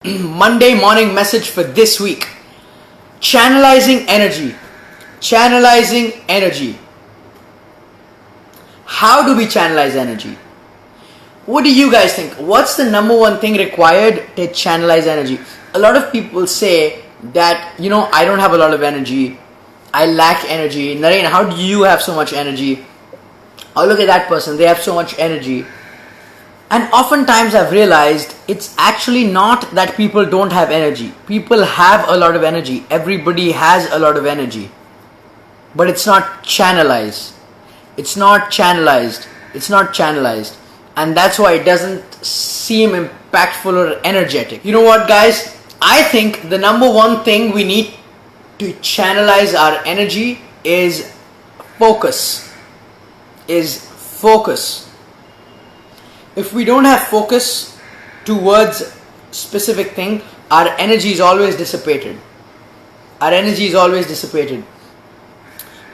Monday morning message for this week. Channelizing energy. Channelizing energy. How do we channelize energy? What do you guys think? What's the number one thing required to channelize energy? A lot of people say that, I don't have a lot of energy. I lack energy. Naren, how do you have so much energy? Oh, look at that person. They have so much energy. And oftentimes I've realized it's actually not that people don't have energy. People have a lot of energy. Everybody has a lot of energy. But it's not channelized. It's not channelized. It's not channelized. And that's why it doesn't seem impactful or energetic. You know what, guys? I think the number one thing we need to channelize our energy is focus. If we don't have focus towards specific thing, our energy is always dissipated. Our energy is always dissipated.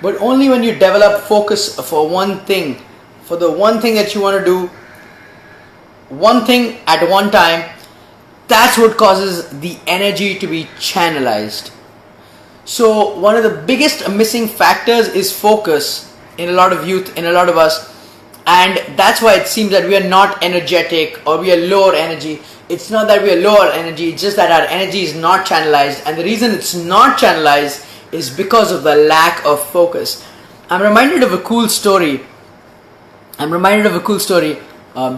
But only when you develop focus for one thing, for the one thing that you want to do, one thing at one time, that's what causes the energy to be channelized. So one of the biggest missing factors is focus in a lot of youth, in a lot of us. And that's why it seems that we are not energetic or we are lower energy. It's not that we are lower energy, it's just that our energy is not channelized. And the reason it's not channelized is because of the lack of focus. I'm reminded of a cool story. Do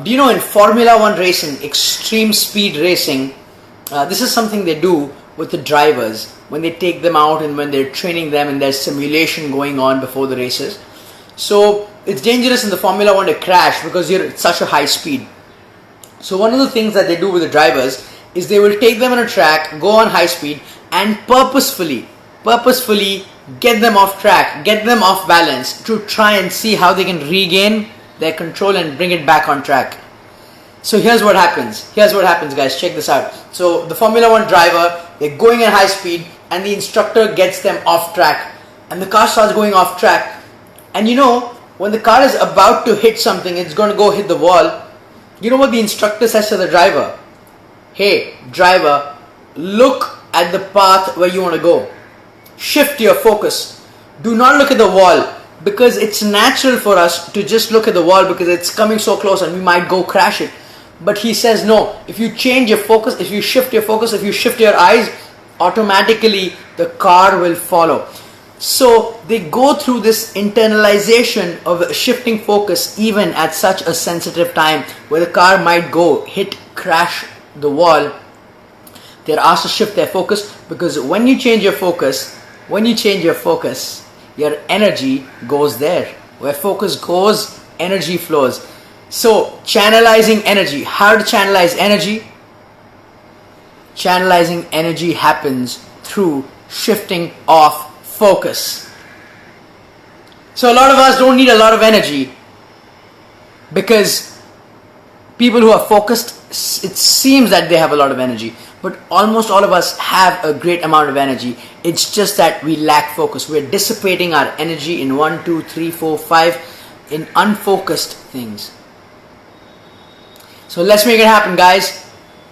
you know in Formula 1 racing, extreme speed racing, this is something they do with the drivers when they take them out and when they're training them and there's simulation going on before the races. So it's dangerous in the Formula 1 to crash because you're at such a high speed. So one of the things that they do with the drivers is they will take them on a track, go on high speed and purposefully get them off track, get them off balance to try and see how they can regain their control and bring it back on track. So here's what happens. Guys, check this out. So the Formula 1 driver, they're going at high speed and the instructor gets them off track and the car starts going off track. And when the car is about to hit something, it's going to go hit the wall. You know what the instructor says to the driver? Hey, driver, look at the path where you want to go. Shift your focus. Do not look at the wall, because it's natural for us to just look at the wall because it's coming so close and we might go crash it. But he says no. If you change your focus, if you shift your focus, if you shift your eyes, automatically the car will follow. So they go through this internalization of shifting focus even at such a sensitive time where the car might go, hit, crash the wall. They're asked to shift their focus because when you change your focus, your energy goes there. Where focus goes, energy flows. So channelizing energy. How to channelize energy? Channelizing energy happens through shifting off focus. So a lot of us don't need a lot of energy because people who are focused, it seems that they have a lot of energy, but almost all of us have a great amount of energy. It's just that we lack focus. We're dissipating our energy in 1, 2, 3, 4, 5 in unfocused things. So let's make it happen, guys.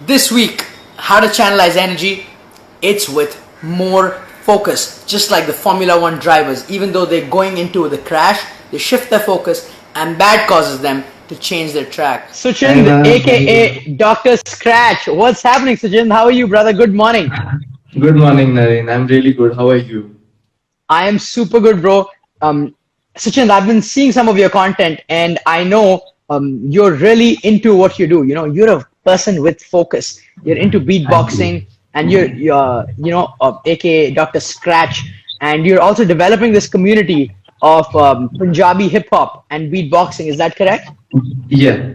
This week, how to channelize energy, it's with more focus. Just like the Formula 1 drivers, even though they're going into the crash, they shift their focus and that causes them to change their track. Suchhind, aka Dr. Scratch. What's happening, Suchhind? How are you, brother? Good morning. Good morning, Naren. I'm really good. How are you? I am super good, bro. Suchhind, I've been seeing some of your content and I know you're really into what you do. You're a person with focus. You're into beatboxing. And you're aka Dr. Scratch, and you're also developing this community of Punjabi hip hop and beatboxing. Is that correct? Yeah.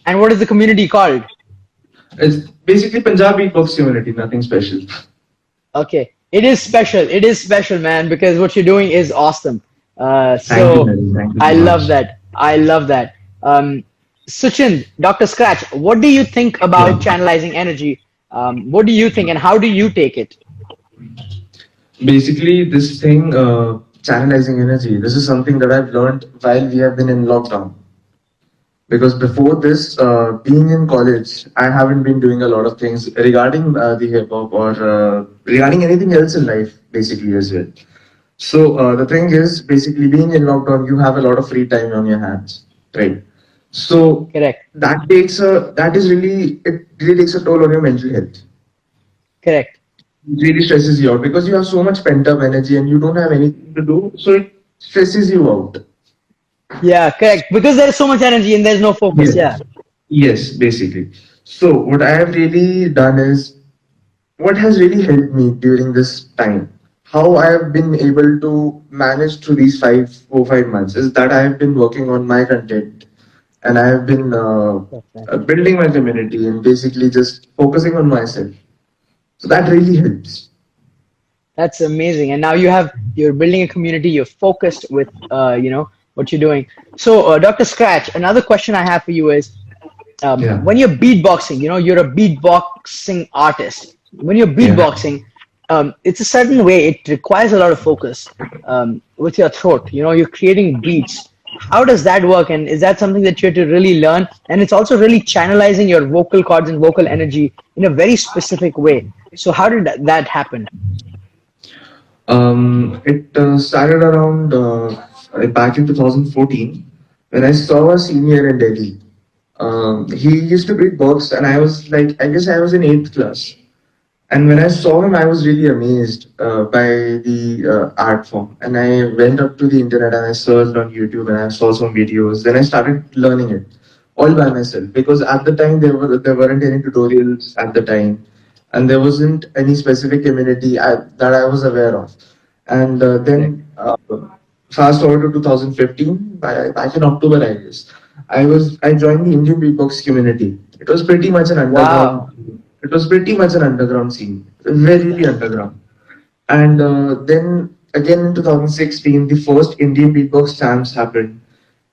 And what is the community called? It's basically Punjab Beatbox Community, nothing special. Okay, it is special. It is special, man, because what you're doing is awesome. Thank you I love that. Suchhind, Dr. Scratch, what do you think about channelizing energy? What do you think and how do you take it? Basically, this thing, channelizing energy, this is something that I've learned while we have been in lockdown. because before this, being in college, I haven't been doing a lot of things regarding the hip hop or regarding anything else in life, basically as well. So the thing is, basically being in lockdown, you have a lot of free time on your hands, right? So Correct. that is really, it really takes a toll on your mental health. Correct. It really stresses you out because you have so much pent up energy and you don't have anything to do, so it stresses you out. Yeah, correct. Because there's so much energy and there's no focus. Yeah. Yes, basically. So what I have really done is, what has really helped me during this time, how I have been able to manage through these 5 4 5 months, is that I have been working on my content, and I have been building my community and basically just focusing on myself. So that really helps. That's amazing. And now you're building a community, you're focused with, what you're doing. So, Dr. Scratch, another question I have for you is, Yeah. when you're beatboxing, you're a beatboxing artist. When you're Yeah. beatboxing, it's a certain way. It requires a lot of focus with your throat. You're creating beats. How does that work? And is that something that you have to really learn? And it's also really channelizing your vocal cords and vocal energy in a very specific way. So how did that happen? It started around back in 2014 when I saw a senior in Delhi. He used to beatbox, and I was like, I guess I was in eighth class. And when I saw him, I was really amazed by the art form. And I went up to the internet and I searched on YouTube and I saw some videos. Then I started learning it all by myself because at the time there weren't any tutorials at the time, and there wasn't any specific community that I was aware of. And then fast forward to 2015, back in October, I guess, I joined the Indian beatbox community. It was pretty much an underground. Wow. It was pretty much an underground scene, very underground. And then again in 2016, the first Indian beatbox champs happened,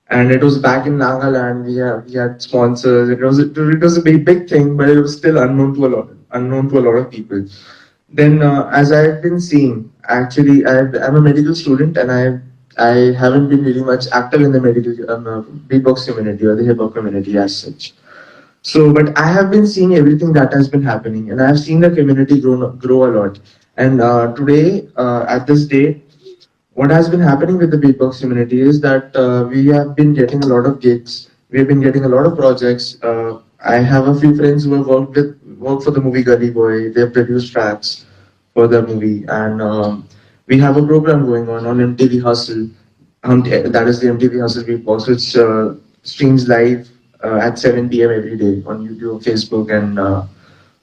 and it was back in Nagaland. We had sponsors. It was a big thing, but it was still unknown to a lot of people. Then as I've been seeing, actually, I'm a medical student, and I haven't been really much active in the medical beatbox community or the hip hop community as such. So, but I have been seeing everything that has been happening, and I have seen the community grow a lot. And today, at this day, what has been happening with the beatbox community is that we have been getting a lot of gigs. We have been getting a lot of projects. I have a few friends who have worked for the movie Gully Boy. They have produced tracks for the movie, and we have a program going on MTV Hustle. That is the MTV Hustle Beatbox, which streams live at 7 p.m. every day on YouTube, Facebook, and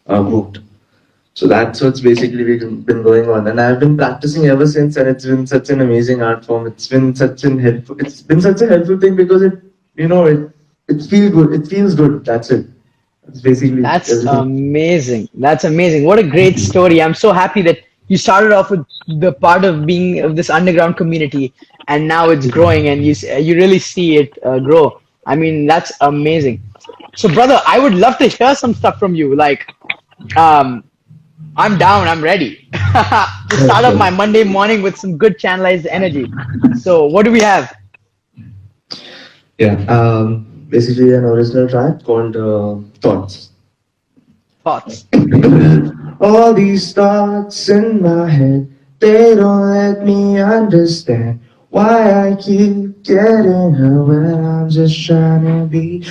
Boot. So that's what's basically been going on, and I've been practicing ever since, and it's been such an amazing art form. It's been such a helpful thing because it feels good. It feels good. That's it. It's basically That's everything. amazing. That's amazing. What a great story. I'm so happy that you started off with the part of being of this underground community, and now it's growing, and you really see it grow. I mean, that's amazing. So, brother, I would love to hear some stuff from you. Like, I'm down. I'm ready to start off my Monday morning with some good channelized energy. So, what do we have? Yeah. Basically, an original track called Thoughts. Thoughts. All these thoughts in my head, they don't let me understand why I keep getting her when I'm just trying to be.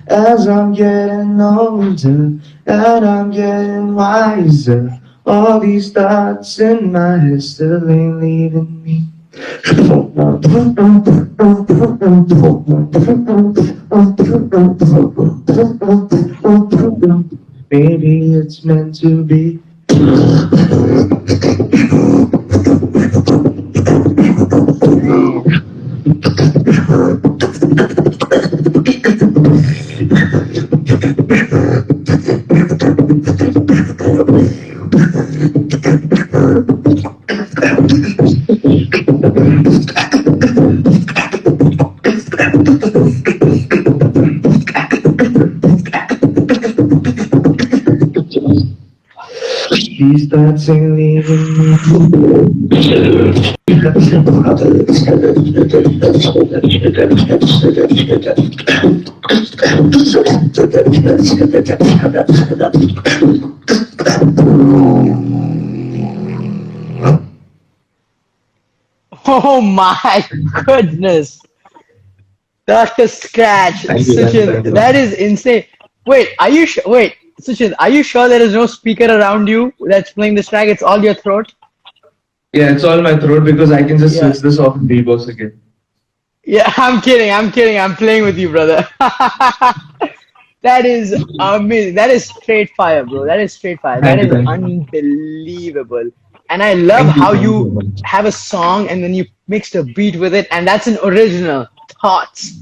As I'm getting older and I'm getting wiser, all these thoughts in my head still ain't leaving me. Maybe it's meant to be. She starts singing. Oh my goodness. Dr. Scratch, Thank you, Suchin, that is insane. Wait, wait, Suchin, are you sure there is no speaker around you that's playing this track? It's all your throat? Yeah, it's all my throat because I can just Yeah. switch this off and beatbox again. Yeah, I'm kidding. I'm playing with you, brother. That is amazing. That is straight fire, bro. That is straight fire. That is Thank you. unbelievable. And I love Thank you. how Thank you you so much. have a song and then you mixed a beat with it, and that's an original. Thoughts.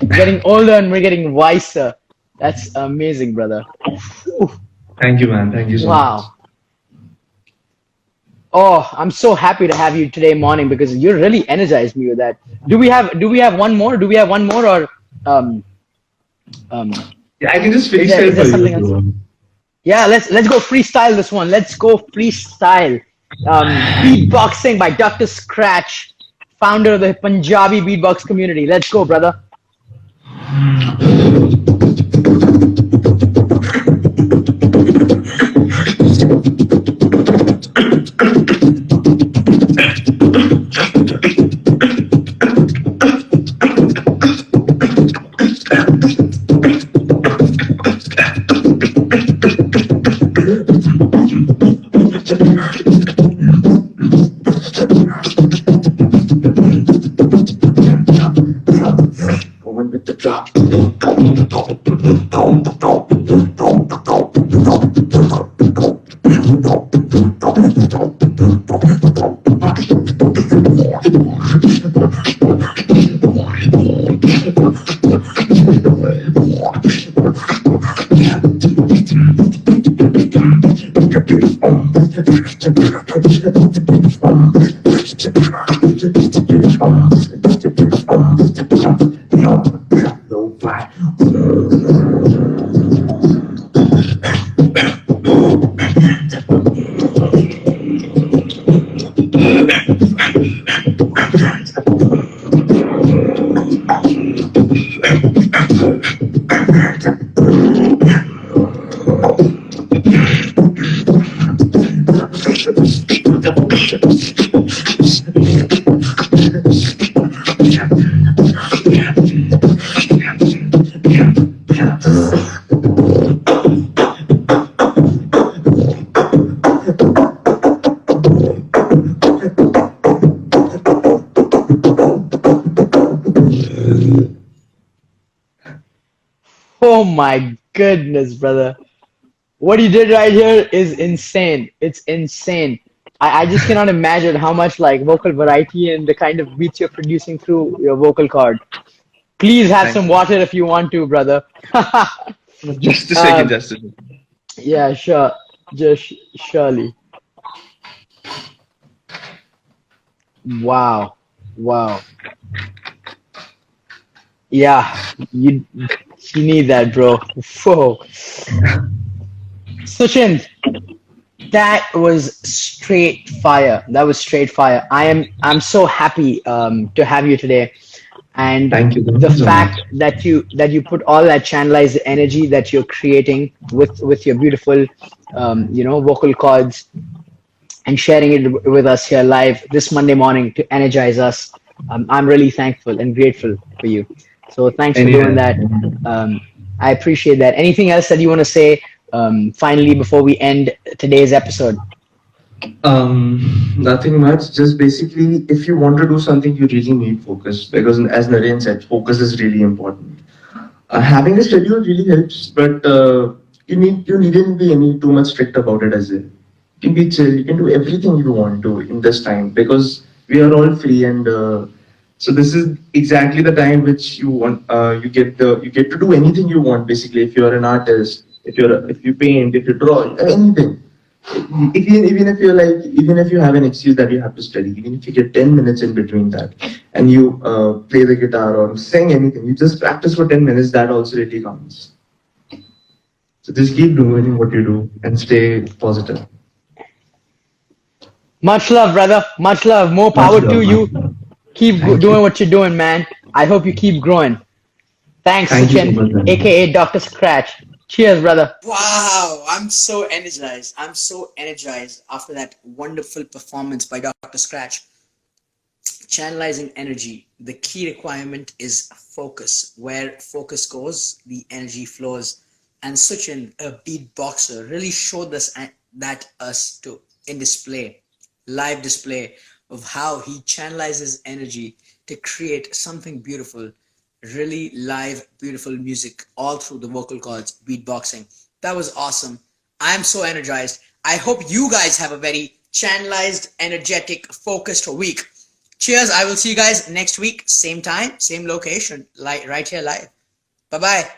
Getting older and we're getting wiser. That's amazing, brother. Whew. Thank you, man. Thank you so much. Wow. Oh, I'm so happy to have you today morning because you really energized me with that. Do we have one more? Do we have one more or um um Yeah, I can just is freestyle there for you, something else? bro. Yeah, let's go freestyle this one. Let's go freestyle. Beatboxing by Dr. Scratch, founder of the Punjabi Beatbox Community. Let's go, brother. Going with the drop. No fly. Oh my goodness, brother. What you did right here is insane. It's insane. I just cannot imagine how much like vocal variety and the kind of beats you're producing through your vocal cord. Please have Thank some you. water if you want to, brother. Just a second, um, just a second. yeah, sure. Just surely. Wow. Wow. Yeah, you need that, bro. Whoa. Sachin, that was straight fire. That was straight fire. I'm so happy to have you today, and Thank you. Thank the you so much. fact that you put all that channelized energy that you're creating with your beautiful vocal cords and sharing it with us here live this Monday morning to energize us. I'm really thankful and grateful for you. So thanks for doing Anytime. that. I appreciate that. Anything else that you want to say finally before we end today's episode? Nothing much. Just basically, if you want to do something, you really need focus because, as Naren said, focus is really important. Having a schedule really helps, but you needn't be any too much strict about it as well. You can be chill. You can do everything you want to in this time because we are all free, and so this is exactly the time which you want. You get to do anything you want. Basically, if you are an artist, if you paint, if you draw, anything. Even if you're like, even if you have an excuse that you have to study, even if you get 10 minutes in between that and you play the guitar or sing anything, you just practice for 10 minutes, that also really counts. So just keep doing what you do and stay positive. Much love, brother. Much love. More Much power to love, you. man. Keep Thank doing you. what you're doing, man. I hope you keep growing. Thanks, Thank you so Suchin, much, man. aka Dr. Scratch. Cheers, brother. Wow, I'm so energized. I'm so energized after that wonderful performance by Dr. Scratch. Channelizing energy. The key requirement is focus. Where focus goes, the energy flows. And Suchin, a beatboxer, really showed us that us to in display, live display of how he channelizes energy to create something beautiful, really live, beautiful music all through the vocal cords, beatboxing. That was awesome. I'm so energized. I hope you guys have a very channelized, energetic, focused week. Cheers. I will see you guys next week. Same time, same location, right here live. Bye-bye.